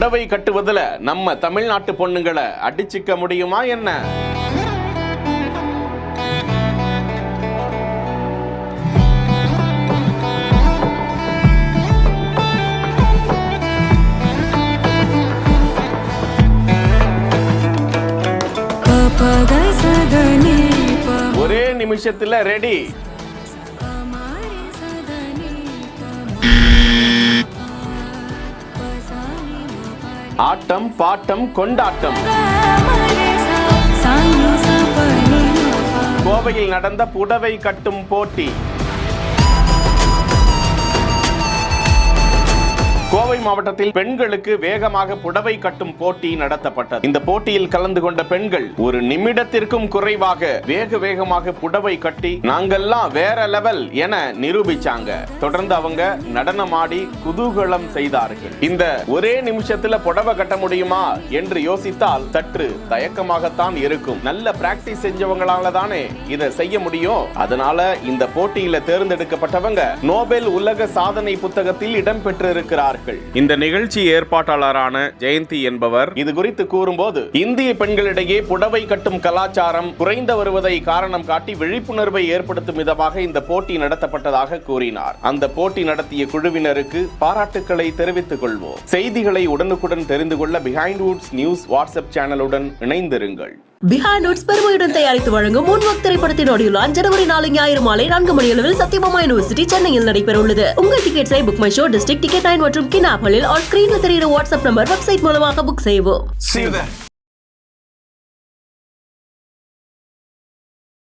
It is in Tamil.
புடவை கட்டுவதுல நம்ம தமிழ்நாட்டு பொண்ணுங்களை அடிச்சுக்க முடியுமா என்ன? ஒரே நிமிஷத்துல ரெடி. ஆட்டம் பாட்டம் கொண்டாட்டம். கோவையில் நடந்த புடவை கட்டும் போட்டி. கோவை மாவட்டத்தில் பெண்களுக்கு வேகமாக புடவை கட்டும் போட்டி நடத்தப்பட்டது. இந்த போட்டியில் கலந்து கொண்ட பெண்கள் ஒரு நிமிடத்திற்கும் குறைவாக வேகமாக புடவை கட்டி நாங்கெல்லாம் வேற லெவல் என நிரூபிச்சாங்க. தொடர்ந்து அவங்க நடனமாடி குதூகலம் செய்தார்கள். இந்த ஒரே நிமிஷத்துல புடவை கட்ட முடியுமா என்று யோசித்தால் சற்று தயக்கமாகத்தான் இருக்கும். நல்ல பிராக்டிஸ் செஞ்சவங்களால தானே இதை செய்ய முடியும். அதனால இந்த போட்டியில தேர்ந்தெடுக்கப்பட்டவங்க நோபல் உலக சாதனை புத்தகத்தில் இடம் பெற்றிருக்கிறார்கள். இந்த நிகழ்ச்சி ஏற்பாட்டாளரான ஜெயந்தி என்பவர் இது குறித்து கூறும்போது, இந்திய பெண்களிடையே புடவை கட்டும் கலாச்சாரம் குறைந்து வருவதை காரணம் காட்டி விழிப்புணர்வை ஏற்படுத்தும் விதமாக இந்த போட்டி நடத்தப்பட்டதாக கூறினார். அந்த போட்டி நடத்திய குழுவினருக்கு பாராட்டுக்களை தெரிவித்துக் கொள்வோம். செய்திகளை உடனுக்குடன் தெரிந்து கொள்ள பிஹைண்ட் வுட்ஸ் நியூஸ் வாட்ஸ்அப் சேனலுடன் இணைந்திருங்கள். பிஹைண்ட் வுட்ஸ் பெருமையுடன் தயாரித்து வழங்கும் மூன்வக் திரைப்படத்தின் ஆடியோலான் ஜனவரி 4 ஞாயிறு மாலை 4 மணியளவில் சத்யபாமா யூனிவர்சிட்டி சென்னையில் நடைபெற உள்ளது. உங்கள் டிக்கெட்ஸை book my show, district ticket 9 மற்றும் கின் ஆப்களில் ஆன் ஸ்கிரீன்ல தெரிகிற வாட்ஸ்அப் நம்பர் வெப்சைட் மூலமாக புக் செய்வோம்.